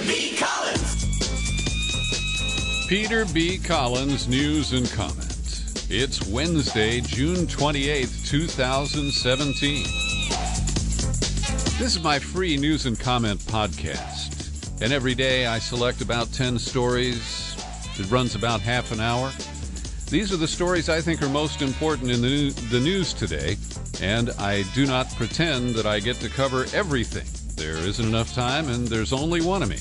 B. Collins. Peter B. Collins News and Comment. It's Wednesday, June 28th, 2017. This is my free news and comment podcast. And every day I select about 10 stories. It runs about half an hour. These are the stories I think are most important in the news today. And I do not pretend that I get to cover everything. There isn't enough time, and there's only one of me.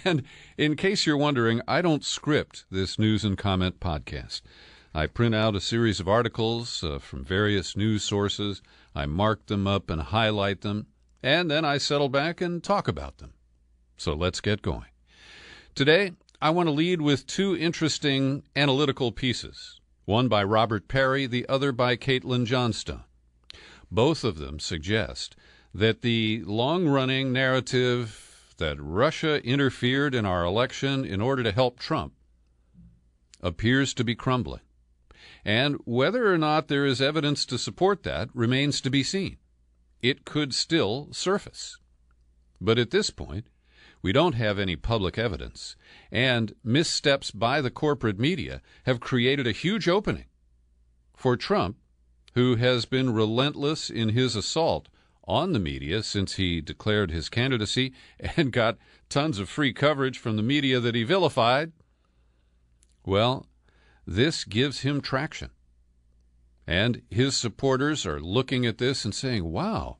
And in case you're wondering, I don't script this news and comment podcast. I print out a series of articles from various news sources. I mark them up and highlight them, and then I settle back and talk about them. So let's get going. Today, I want to lead with two interesting analytical pieces, one by Robert Perry, the other by Caitlin Johnstone. Both of them suggest that the long-running narrative that Russia interfered in our election in order to help Trump appears to be crumbling. And whether or not there is evidence to support that remains to be seen. It could still surface. But at this point, we don't have any public evidence, and missteps by the corporate media have created a huge opening for Trump, who has been relentless in his assault on the media since he declared his candidacy and got tons of free coverage from the media that he vilified. Well, this gives him traction. And his supporters are looking at this and saying, wow,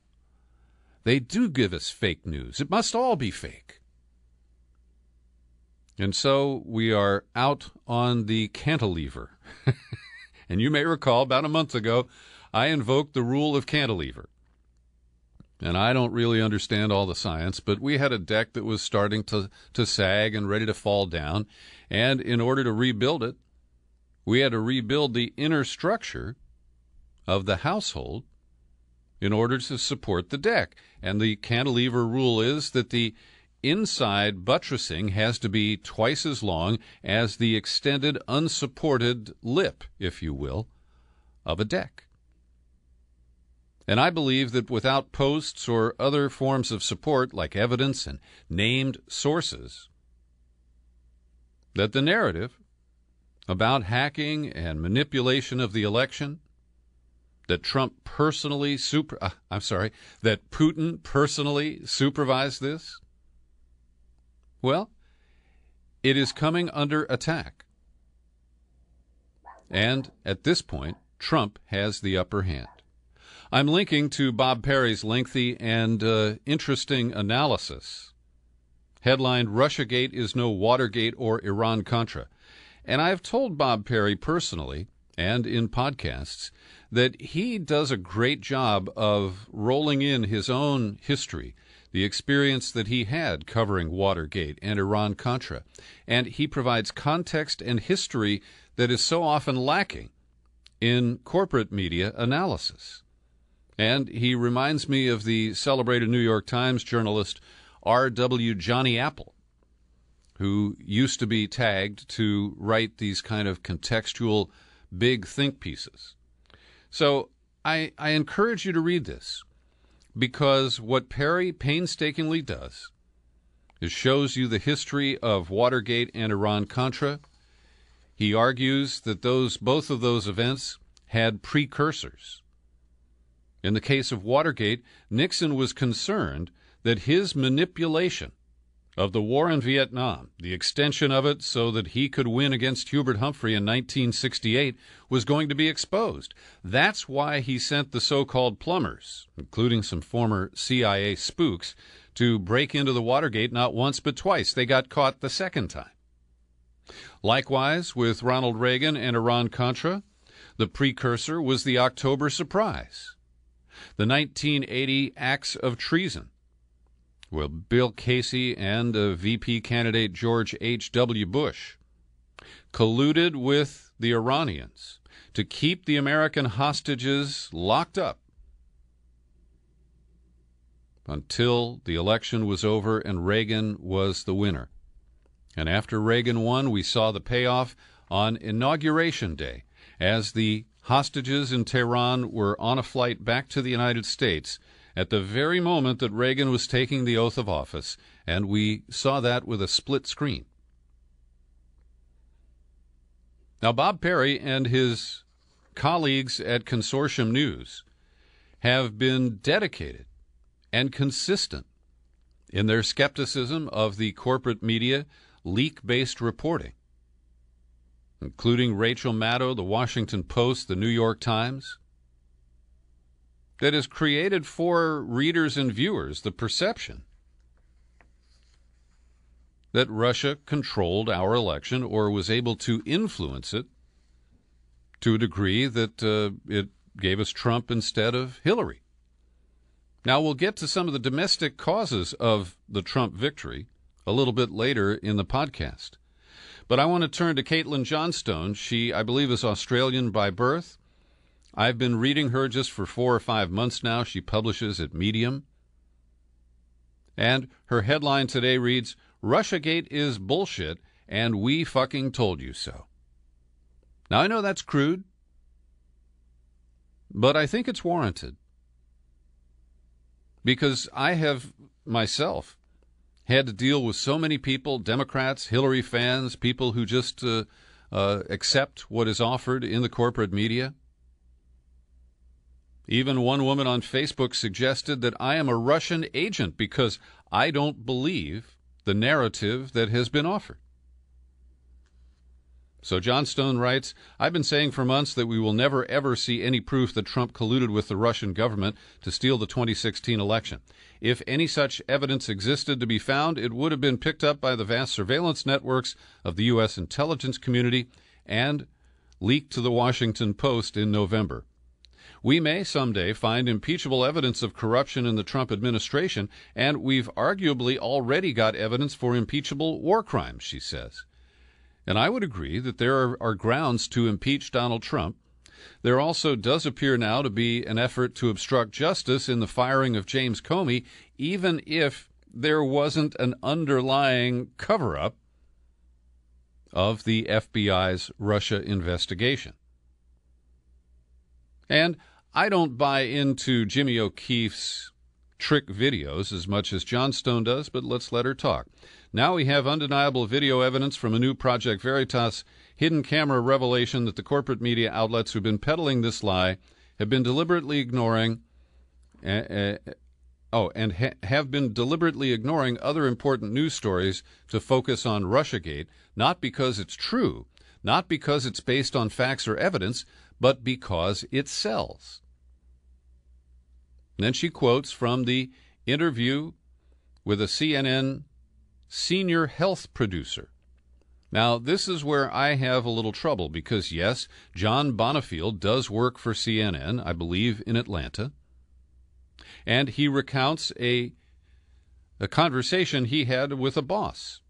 they do give us fake news. It must all be fake. And so we are out on the cantilever. And you may recall about a month ago, I invoked the rule of cantilever. And I don't really understand all the science, but we had a deck that was starting to sag and ready to fall down. And in order to rebuild it, we had to rebuild the inner structure of the household in order to support the deck. And the cantilever rule is that the inside buttressing has to be twice as long as the extended unsupported lip, if you will, of a deck. And I believe that without posts or other forms of support, like evidence and named sources, that the narrative about hacking and manipulation of the election, that Trump personally that Putin personally supervised this, well, it is coming under attack. And at this point, Trump has the upper hand. I'm linking to Bob Perry's lengthy and interesting analysis, headlined, Russiagate is no Watergate or Iran-Contra. And I've told Bob Perry personally and in podcasts that he does a great job of rolling in his own history, the experience that he had covering Watergate and Iran-Contra. And he provides context and history that is so often lacking in corporate media analysis. And he reminds me of the celebrated New York Times journalist R.W. Johnny Apple, who used to be tagged to write these kind of contextual big think pieces. So I encourage you to read this, because what Perry painstakingly does is shows you the history of Watergate and Iran-Contra. He argues that both of those events had precursors. In the case of Watergate, Nixon was concerned that his manipulation of the war in Vietnam, the extension of it so that he could win against Hubert Humphrey in 1968, was going to be exposed. That's why he sent the so-called plumbers, including some former CIA spooks, to break into the Watergate not once but twice. They got caught the second time. Likewise, with Ronald Reagan and Iran-Contra, the precursor was the October surprise, the 1980 acts of treason. Well, Bill Casey and VP candidate George H.W. Bush colluded with the Iranians to keep the American hostages locked up until the election was over and Reagan was the winner. And after Reagan won, we saw the payoff on Inauguration Day as the hostages in Tehran were on a flight back to the United States at the very moment that Reagan was taking the oath of office and we saw that with a split screen. Now, Bob Perry and his colleagues at Consortium News have been dedicated and consistent in their skepticism of the corporate media leak-based reporting, including Rachel Maddow, The Washington Post, The New York Times, that has created for readers and viewers the perception that Russia controlled our election or was able to influence it to a degree that it gave us Trump instead of Hillary. Now, we'll get to some of the domestic causes of the Trump victory a little bit later in the podcast. But I want to turn to Caitlin Johnstone. She, I believe, is Australian by birth. I've been reading her just for 4 or 5 months now. She publishes at Medium. And her headline today reads, "Russiagate is bullshit, and we fucking told you so." Now, I know that's crude, but I think it's warranted. Because I have myself had to deal with so many people, Democrats, Hillary fans, people who just accept what is offered in the corporate media. Even one woman on Facebook suggested that I am a Russian agent because I don't believe the narrative that has been offered. So Johnstone writes, "I've been saying for months that we will never, ever see any proof that Trump colluded with the Russian government to steal the 2016 election. If any such evidence existed to be found, it would have been picked up by the vast surveillance networks of the U.S. intelligence community and leaked to the Washington Post in November. We may someday find impeachable evidence of corruption in the Trump administration, and we've arguably already got evidence for impeachable war crimes," she says. And I would agree that there are grounds to impeach Donald Trump. There also does appear now to be an effort to obstruct justice in the firing of James Comey, even if there wasn't an underlying cover-up of the FBI's Russia investigation. And I don't buy into Jimmy O'Keefe's trick videos as much as Johnstone does, but let's let her talk. Now we have undeniable video evidence from a new Project Veritas hidden camera revelation that the corporate media outlets who've been peddling this lie have been deliberately ignoring have been deliberately ignoring other important news stories to focus on Russiagate, not because it's true, not because it's based on facts or evidence, but because it sells. And then she quotes from the interview with a CNN senior health producer. Now, this is where I have a little trouble because, yes, John Bonifield does work for CNN, I believe, in Atlanta. And he recounts a conversation he had with a boss.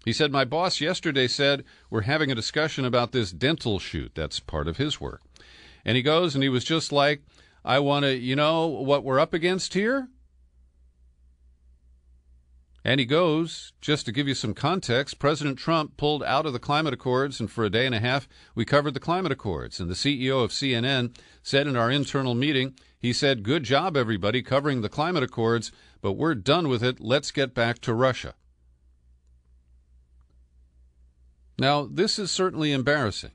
He said, "My boss yesterday said we're having a discussion about this dental shoot." That's part of his work. And he goes and he was just like, "I want to, you know what we're up against here?" And he goes, just to give you some context, President Trump pulled out of the climate accords, and for a day and a half, we covered the climate accords. And the CEO of CNN said in our internal meeting, he said, "Good job, everybody, covering the climate accords, but we're done with it. Let's get back to Russia." Now, this is certainly embarrassing.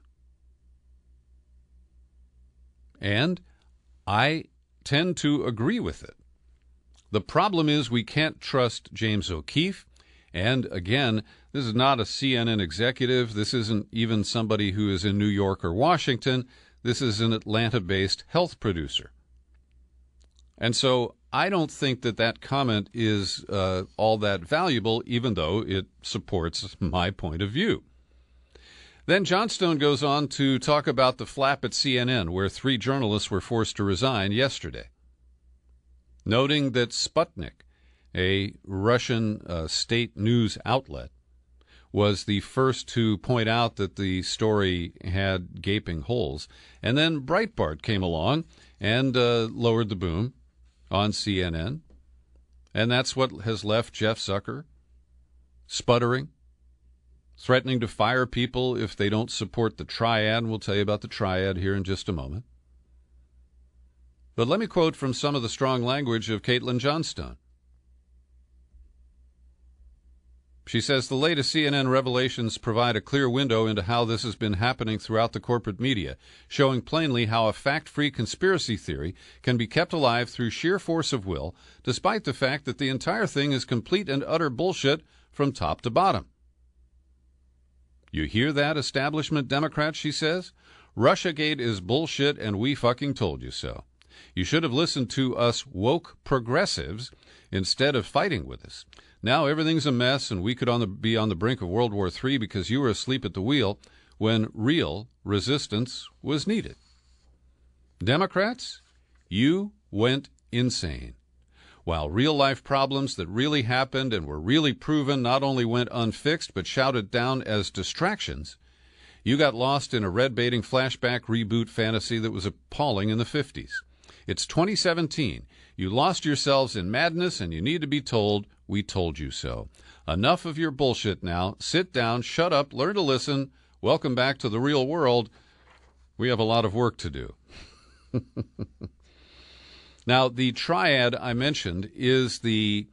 And I tend to agree with it. The problem is we can't trust James O'Keefe. And again, this is not a CNN executive. This isn't even somebody who is in New York or Washington. This is an Atlanta-based health producer. And so I don't think that that comment is all that valuable, even though it supports my point of view. Then Johnstone goes on to talk about the flap at CNN, where 3 journalists were forced to resign yesterday, noting that Sputnik, a Russian state news outlet, was the first to point out that the story had gaping holes. And then Breitbart came along and lowered the boom on CNN. And that's what has left Jeff Zucker sputtering, threatening to fire people if they don't support the triad. We'll tell you about the triad here in just a moment. But let me quote from some of the strong language of Caitlin Johnstone. She says the latest CNN revelations provide a clear window into how this has been happening throughout the corporate media, showing plainly how a fact-free conspiracy theory can be kept alive through sheer force of will, despite the fact that the entire thing is complete and utter bullshit from top to bottom. You hear that, establishment Democrats, she says? Russiagate is bullshit and we fucking told you so. You should have listened to us woke progressives instead of fighting with us. Now everything's a mess and we could be on the brink of World War III because you were asleep at the wheel when real resistance was needed. Democrats, you went insane. While real-life problems that really happened and were really proven not only went unfixed but shouted down as distractions, you got lost in a red-baiting flashback reboot fantasy that was appalling in the 50s. It's 2017. You lost yourselves in madness and you need to be told, we told you so. Enough of your bullshit now. Sit down, shut up, learn to listen. Welcome back to the real world. We have a lot of work to do. Now, the triad I mentioned is the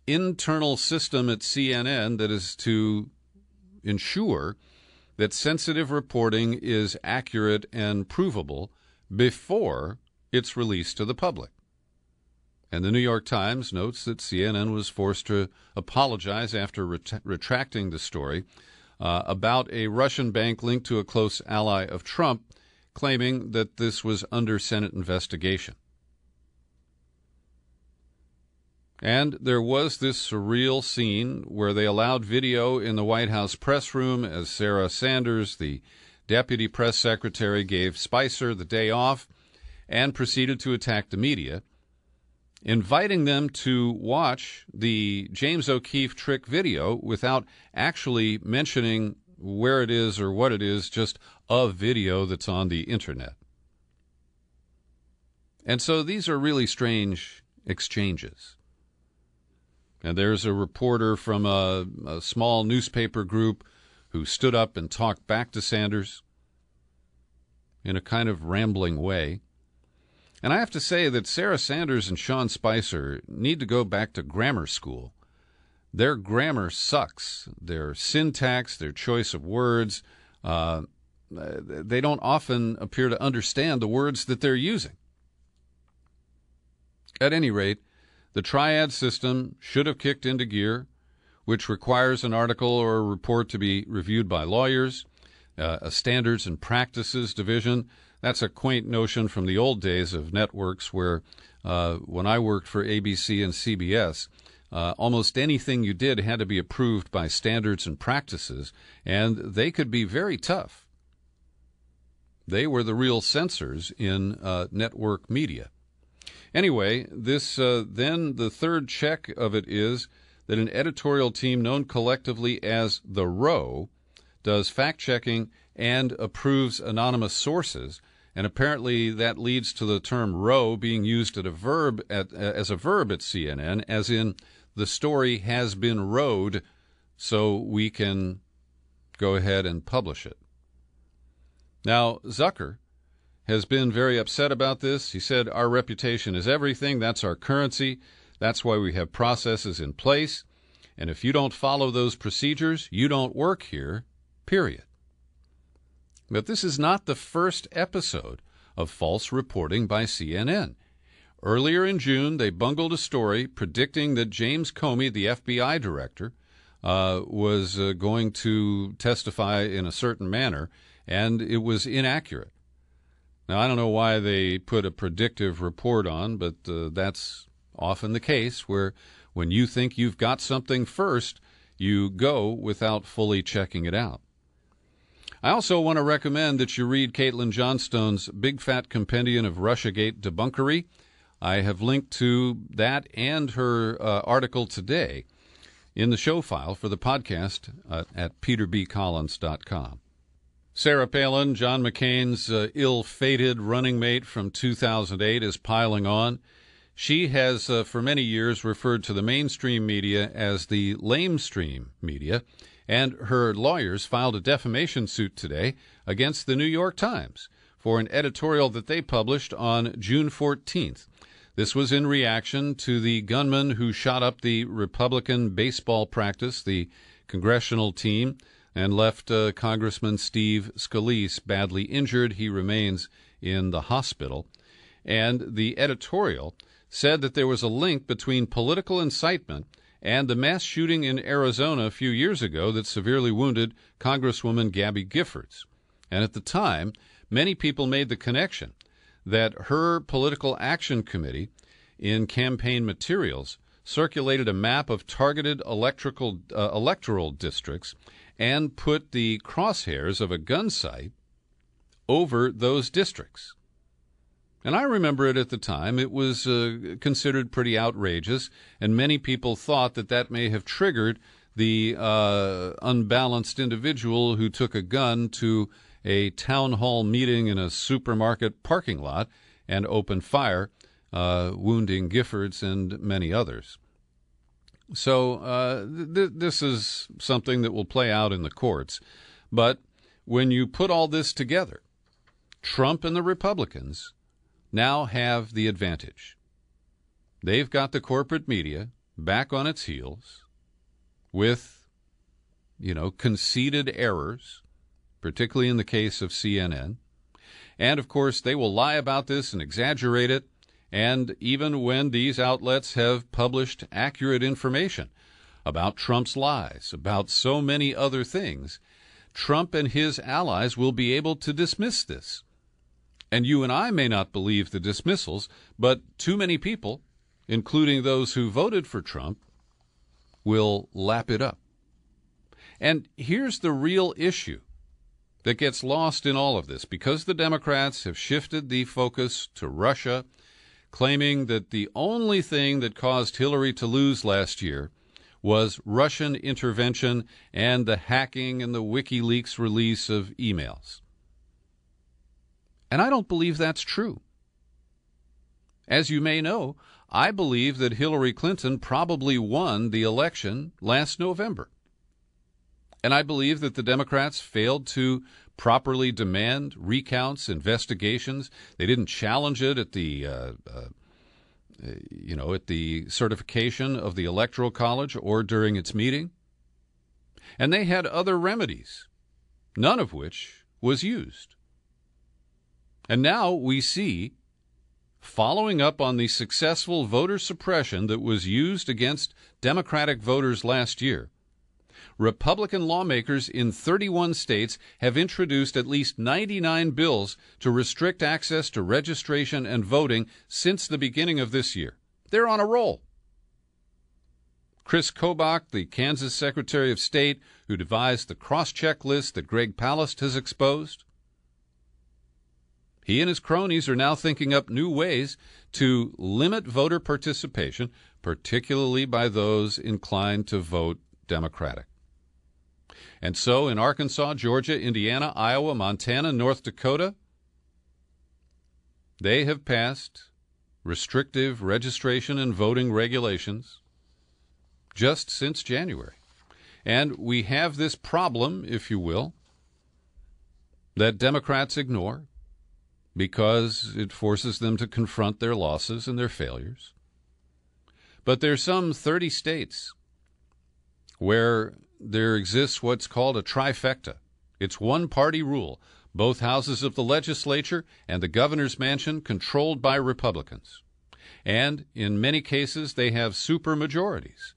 internal system at CNN that is to ensure that sensitive reporting is accurate and provable before it's released to the public. And the New York Times notes that CNN was forced to apologize after retracting the story about a Russian bank linked to a close ally of Trump, claiming that this was under Senate investigation. And there was this surreal scene where they allowed video in the White House press room as Sarah Sanders, the deputy press secretary, gave Spicer the day off and proceeded to attack the media, inviting them to watch the James O'Keefe trick video without actually mentioning where it is or what it is, just a video that's on the internet. And so these are really strange exchanges. And there's a reporter from a small newspaper group who stood up and talked back to Sanders in a kind of rambling way. And I have to say that Sarah Sanders and Sean Spicer need to go back to grammar school. Their grammar sucks. Their syntax, their choice of words, they don't often appear to understand the words that they're using. At any rate, the triad system should have kicked into gear, which requires an article or a report to be reviewed by lawyers, a standards and practices division. That's a quaint notion from the old days of networks where when I worked for ABC and CBS, almost anything you did had to be approved by standards and practices, and they could be very tough. They were the real censors in network media. Anyway, this then the third check of it is that an editorial team known collectively as the Row does fact-checking and approves anonymous sources, and apparently that leads to the term row being used as a verb at CNN, as in the story has been rowed, so we can go ahead and publish it. Now, Zucker has been very upset about this. He said, our reputation is everything. That's our currency. That's why we have processes in place. And if you don't follow those procedures, you don't work here, period. But this is not the first episode of false reporting by CNN. Earlier in June, they bungled a story predicting that James Comey, the FBI director, was going to testify in a certain manner, and it was inaccurate. Now, I don't know why they put a predictive report on, but that's often the case where when you think you've got something first, you go without fully checking it out. I also want to recommend that you read Caitlin Johnstone's Big Fat Compendium of Russiagate Debunkery. I have linked to that and her article today in the show file for the podcast at peterbcollins.com. Sarah Palin, John McCain's ill-fated running mate from 2008, is piling on. She has, for many years, referred to the mainstream media as the lamestream media, and her lawyers filed a defamation suit today against the New York Times for an editorial that they published on June 14th. This was in reaction to the gunman who shot up the Republican baseball practice, the congressional team and left Congressman Steve Scalise badly injured. He remains in the hospital. And the editorial said that there was a link between political incitement and the mass shooting in Arizona a few years ago that severely wounded Congresswoman Gabby Giffords. And at the time, many people made the connection that her political action committee in campaign materials circulated a map of targeted electoral districts and put the crosshairs of a gun sight over those districts. And I remember it at the time. It was considered pretty outrageous, and many people thought that that may have triggered the unbalanced individual who took a gun to a town hall meeting in a supermarket parking lot and opened fire, wounding Giffords and many others. So this is something that will play out in the courts. But when you put all this together, Trump and the Republicans now have the advantage. They've got the corporate media back on its heels with, conceded errors, particularly in the case of CNN. And, of course, they will lie about this and exaggerate it. And even when these outlets have published accurate information about Trump's lies, about so many other things, Trump and his allies will be able to dismiss this. And you and I may not believe the dismissals, but too many people, including those who voted for Trump, will lap it up. And here's the real issue that gets lost in all of this, because the Democrats have shifted the focus to Russia, claiming that the only thing that caused Hillary to lose last year was Russian intervention and the hacking and the WikiLeaks release of emails. And I don't believe that's true. As you may know, I believe that Hillary Clinton probably won the election last November. And I believe that the Democrats failed to properly demand recounts, investigations. They didn't challenge it at the, at the certification of the Electoral College or during its meeting. And they had other remedies, none of which was used. And now we see, following up on the successful voter suppression that was used against Democratic voters last year, Republican lawmakers in 31 states have introduced at least 99 bills to restrict access to registration and voting since the beginning of this year. They're on a roll. Chris Kobach, the Kansas Secretary of State, who devised the cross-check list that Greg Palast has exposed, he and his cronies are now thinking up new ways to limit voter participation, particularly by those inclined to vote Democratic. And so in Arkansas, Georgia, Indiana, Iowa, Montana, North Dakota, they have passed restrictive registration and voting regulations just since January. And we have this problem, if you will, that Democrats ignore, because it forces them to confront their losses and their failures. But there's some 30 states where there exists what's called a trifecta. It's one-party rule, both houses of the legislature and the governor's mansion controlled by Republicans. And in many cases, they have supermajorities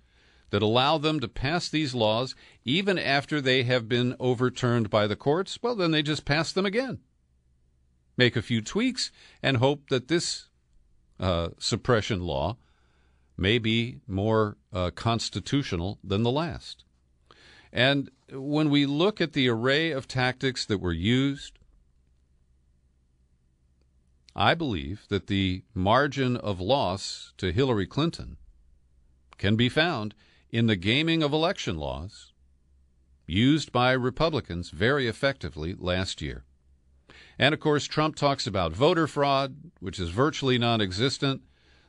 that allow them to pass these laws even after they have been overturned by the courts. Well, then they just pass them again. Make a few tweaks, and hope that this suppression law may be more constitutional than the last. And when we look at the array of tactics that were used, I believe that the margin of loss to Hillary Clinton can be found in the gaming of election laws used by Republicans very effectively last year. And, of course, Trump talks about voter fraud, which is virtually non-existent.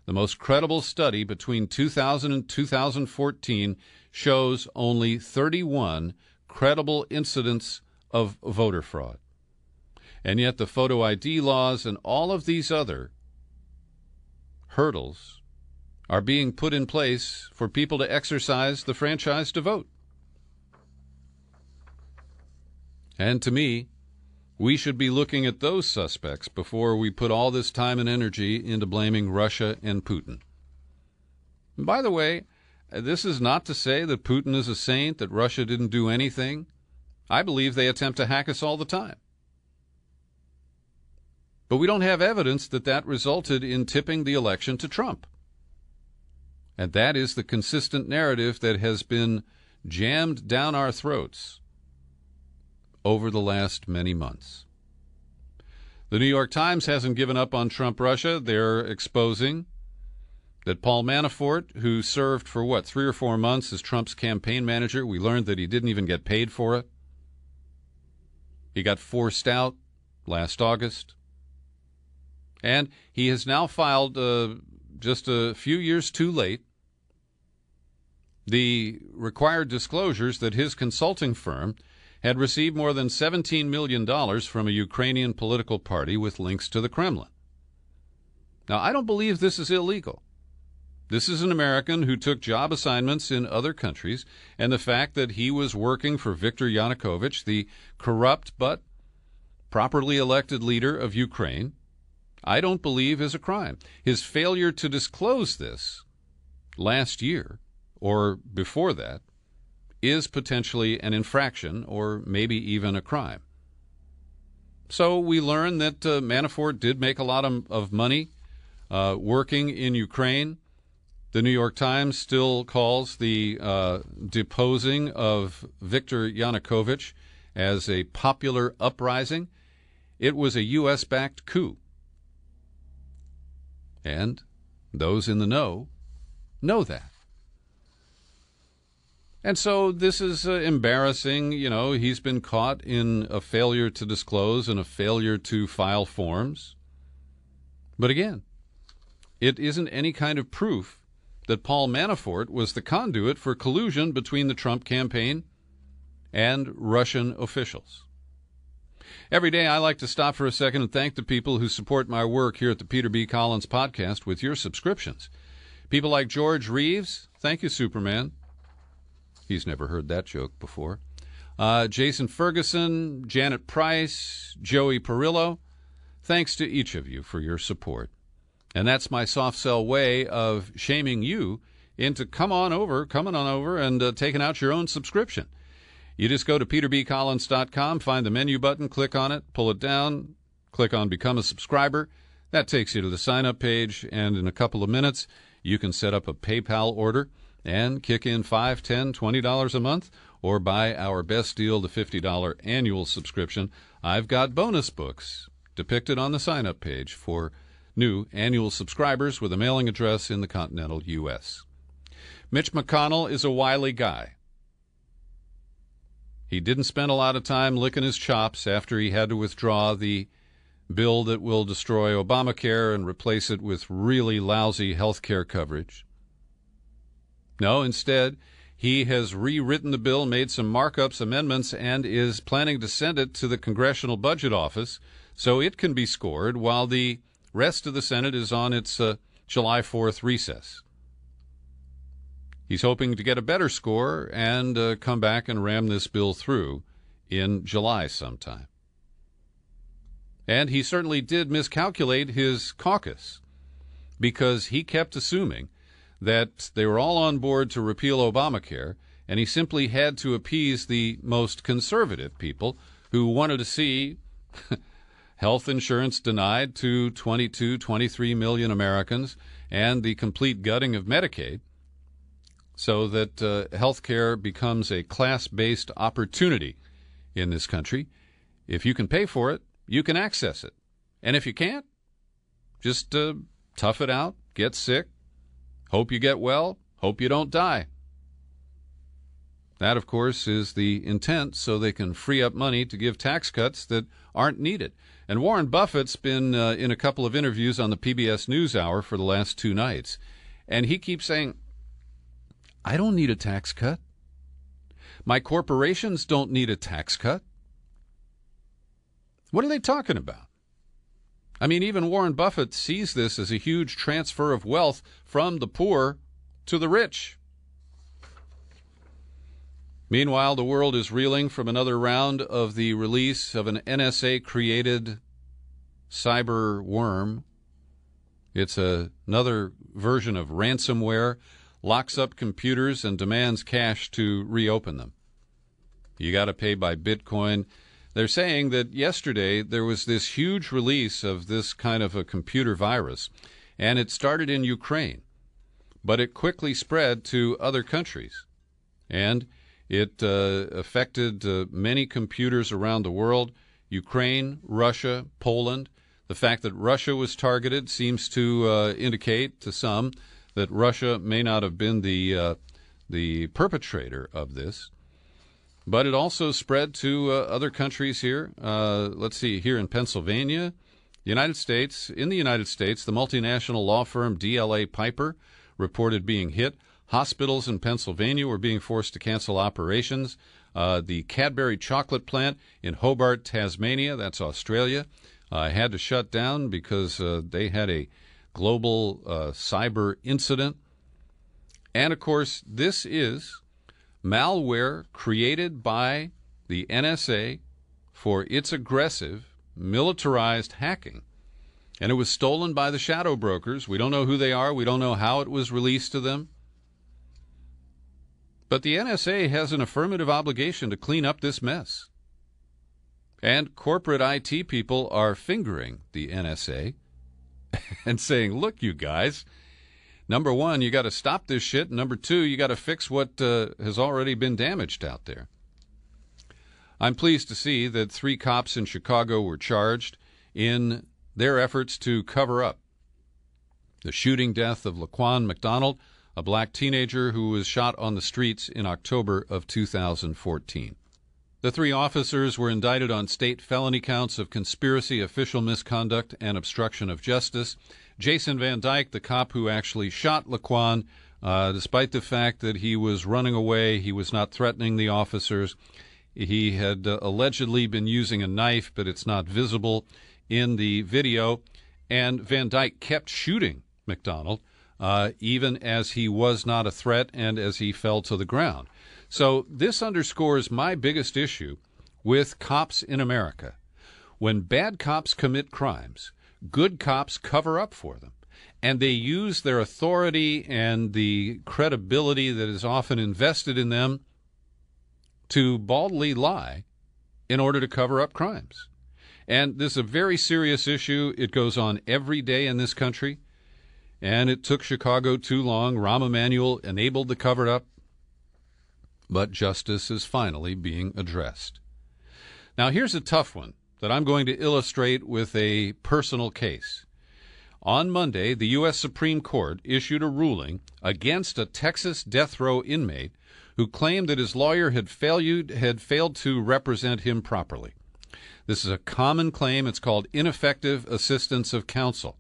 The most credible study between 2000 and 2014 shows only 31 credible incidents of voter fraud. And yet the photo ID laws and all of these other hurdles are being put in place for people to exercise the franchise to vote. And to me, we should be looking at those suspects before we put all this time and energy into blaming Russia and Putin. And by the way, this is not to say that Putin is a saint, that Russia didn't do anything. I believe they attempt to hack us all the time. But we don't have evidence that that resulted in tipping the election to Trump. And that is the consistent narrative that has been jammed down our throats over the last many months. The New York Times hasn't given up on Trump-Russia. They're exposing that Paul Manafort, who served for, 3 or 4 months as Trump's campaign manager, we learned that he didn't even get paid for it. He got forced out last August. And he has now filed, just a few years too late, the required disclosures that his consulting firm had received more than $17 million from a Ukrainian political party with links to the Kremlin. Now, I don't believe this is illegal. This is an American who took job assignments in other countries, and the fact that he was working for Viktor Yanukovych, the corrupt but properly elected leader of Ukraine, I don't believe is a crime. His failure to disclose this last year, or before that, is potentially an infraction or maybe even a crime. So we learn that Manafort did make a lot of money working in Ukraine. The New York Times still calls the deposing of Viktor Yanukovych as a popular uprising. It was a U.S.-backed coup. And those in the know that. And so this is embarrassing. You know, he's been caught in a failure to disclose and a failure to file forms. But again, it isn't any kind of proof that Paul Manafort was the conduit for collusion between the Trump campaign and Russian officials. Every day I like to stop for a second and thank the people who support my work here at the Peter B. Collins Podcast with your subscriptions. People like George Reeves. Thank you, Superman. He's never heard that joke before. Jason Ferguson, Janet Price, Joey Perillo. Thanks to each of you for your support. And that's my soft sell way of shaming you into coming on over and taking out your own subscription. You just go to peterbcollins.com, find the menu button, click on it, pull it down, click on Become a Subscriber. That takes you to the sign-up page, and in a couple of minutes, you can set up a PayPal order and kick in $5, $10, $20 a month, or buy our best deal, the $50 annual subscription. I've got bonus books depicted on the sign-up page for new annual subscribers with a mailing address in the continental U.S. Mitch McConnell is a wily guy. He didn't spend a lot of time licking his chops after he had to withdraw the bill that will destroy Obamacare and replace it with really lousy health care coverage. No, instead, he has rewritten the bill, made some markups, amendments, and is planning to send it to the Congressional Budget Office so it can be scored while the rest of the Senate is on its July 4th recess. He's hoping to get a better score and come back and ram this bill through in July sometime. And he certainly did miscalculate his caucus because he kept assuming that they were all on board to repeal Obamacare, and he simply had to appease the most conservative people who wanted to see health insurance denied to 22, 23 million Americans and the complete gutting of Medicaid so that health care becomes a class-based opportunity in this country. If you can pay for it, you can access it. And if you can't, just tough it out, get sick, hope you get well, hope you don't die. That, of course, is the intent so they can free up money to give tax cuts that aren't needed. And Warren Buffett's been in a couple of interviews on the PBS NewsHour for the last 2 nights, and he keeps saying, I don't need a tax cut. My corporations don't need a tax cut. What are they talking about? I mean, even Warren Buffett sees this as a huge transfer of wealth from the poor to the rich. Meanwhile, the world is reeling from another round of the release of an NSA-created cyber worm. It's another version of ransomware, locks up computers and demands cash to reopen them. You got to pay by Bitcoin. They're saying that yesterday there was this huge release of this kind of a computer virus, and it started in Ukraine, but it quickly spread to other countries, and it affected many computers around the world: Ukraine, Russia, Poland. The fact that Russia was targeted seems to indicate to some that Russia may not have been the perpetrator of this. But it also spread to other countries here. Let's see, here in Pennsylvania, the United States. In the United States, the multinational law firm DLA Piper reported being hit. Hospitals in Pennsylvania were being forced to cancel operations. The Cadbury chocolate plant in Hobart, Tasmania, that's Australia, had to shut down because they had a global cyber incident. And, of course, this is malware created by the NSA for its aggressive, militarized hacking. And it was stolen by the shadow brokers. We don't know who they are. We don't know how it was released to them. But the NSA has an affirmative obligation to clean up this mess. And corporate IT people are fingering the NSA and saying, look, you guys, number one, you got to stop this shit. Number two, you got to fix what has already been damaged out there. I'm pleased to see that 3 cops in Chicago were charged in their efforts to cover up the shooting death of Laquan McDonald, a black teenager who was shot on the streets in October of 2014. The 3 officers were indicted on state felony counts of conspiracy, official misconduct, and obstruction of justice. Jason Van Dyke, the cop who actually shot Laquan, despite the fact that he was running away, he was not threatening the officers. He had allegedly been using a knife, but it's not visible in the video. And Van Dyke kept shooting McDonald, even as he was not a threat and as he fell to the ground. So this underscores my biggest issue with cops in America. When bad cops commit crimes, good cops cover up for them, and they use their authority and the credibility that is often invested in them to baldly lie in order to cover up crimes. And this is a very serious issue. It goes on every day in this country, and it took Chicago too long. Rahm Emanuel enabled the cover-up, but justice is finally being addressed. Now, here's a tough one that I'm going to illustrate with a personal case. On Monday, the U.S. Supreme Court issued a ruling against a Texas death row inmate who claimed that his lawyer had failed to represent him properly. This is a common claim. It's called ineffective assistance of counsel.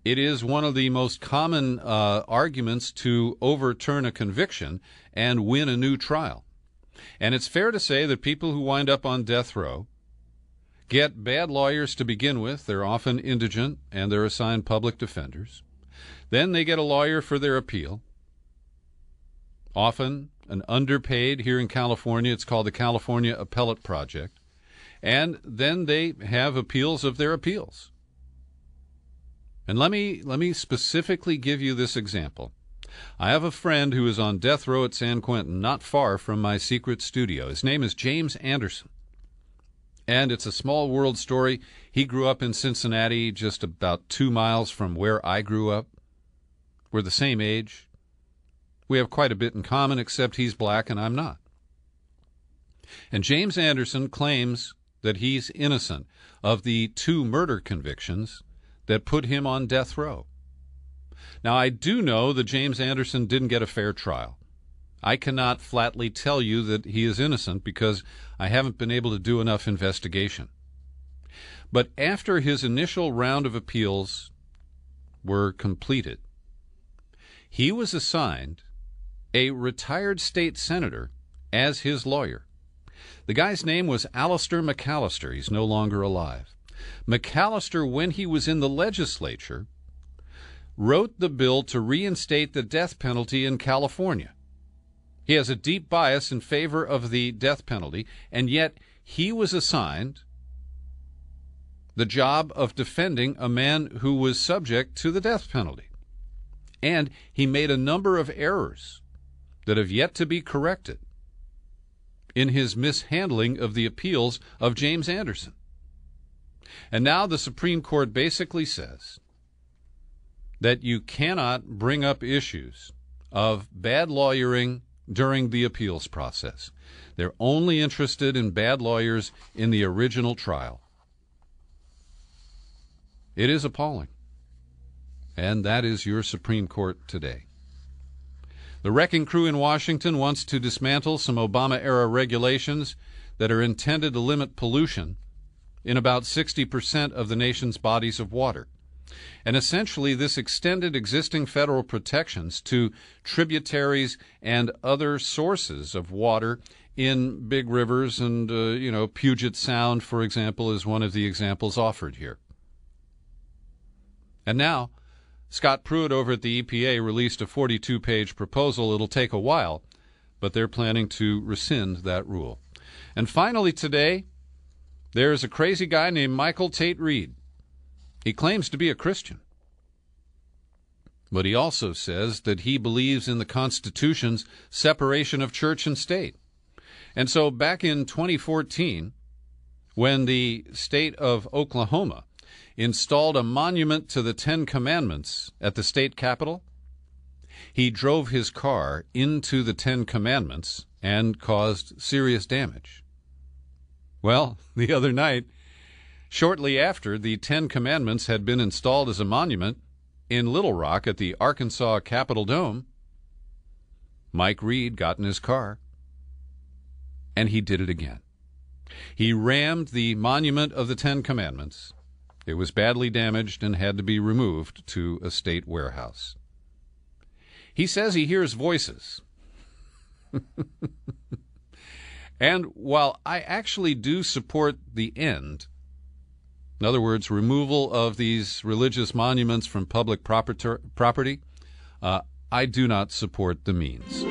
It is one of the most common arguments to overturn a conviction and win a new trial. And it's fair to say that people who wind up on death row get bad lawyers to begin with. They're often indigent, and they're assigned public defenders. Then they get a lawyer for their appeal, often an underpaid. Here in California, it's called the California Appellate Project. And then they have appeals of their appeals. And let me specifically give you this example. I have a friend who is on death row at San Quentin, not far from my secret studio. His name is James Anderson. And it's a small world story. He grew up in Cincinnati, just about 2 miles from where I grew up. We're the same age. We have quite a bit in common, except he's black and I'm not. And James Anderson claims that he's innocent of the 2 murder convictions that put him on death row. Now, I do know that James Anderson didn't get a fair trial. I cannot flatly tell you that he is innocent because I haven't been able to do enough investigation. But after his initial round of appeals were completed, he was assigned a retired state senator as his lawyer. The guy's name was Alistair McAllister. He's no longer alive. McAllister, when he was in the legislature, wrote the bill to reinstate the death penalty in California. He has a deep bias in favor of the death penalty, and yet he was assigned the job of defending a man who was subject to the death penalty. And he made a number of errors that have yet to be corrected in his mishandling of the appeals of James Anderson. And now the Supreme Court basically says that you cannot bring up issues of bad lawyering during the appeals process. They're only interested in bad lawyers in the original trial. It is appalling. And that is your Supreme Court today. The wrecking crew in Washington wants to dismantle some Obama-era regulations that are intended to limit pollution in about 60% of the nation's bodies of water. And essentially, this extended existing federal protections to tributaries and other sources of water in big rivers and, Puget Sound, for example, is one of the examples offered here. And now, Scott Pruitt over at the EPA released a 42-page proposal. It'll take a while, but they're planning to rescind that rule. And finally today, there's a crazy guy named Michael Tate Reed. He claims to be a Christian, but he also says that he believes in the Constitution's separation of church and state. And so back in 2014, when the state of Oklahoma installed a monument to the Ten Commandments at the state capitol, he drove his car into the Ten Commandments and caused serious damage. Well, the other night, shortly after the Ten Commandments had been installed as a monument in Little Rock at the Arkansas Capitol Dome, Mike Reed got in his car, and he did it again. He rammed the monument of the Ten Commandments. It was badly damaged and had to be removed to a state warehouse. He says he hears voices. And while I actually do support the end, in other words, removal of these religious monuments from public property, I do not support the means.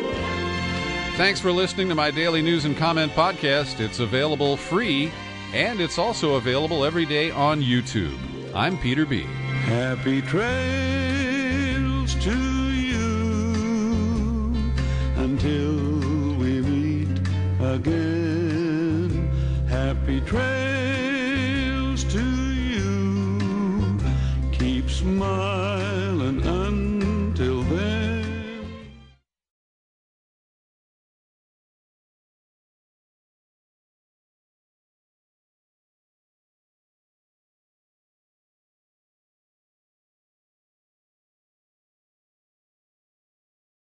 Thanks for listening to my daily news and comment podcast. It's available free, and it's also available every day on YouTube. I'm Peter B. Happy trails to you until we meet again. Happy trails.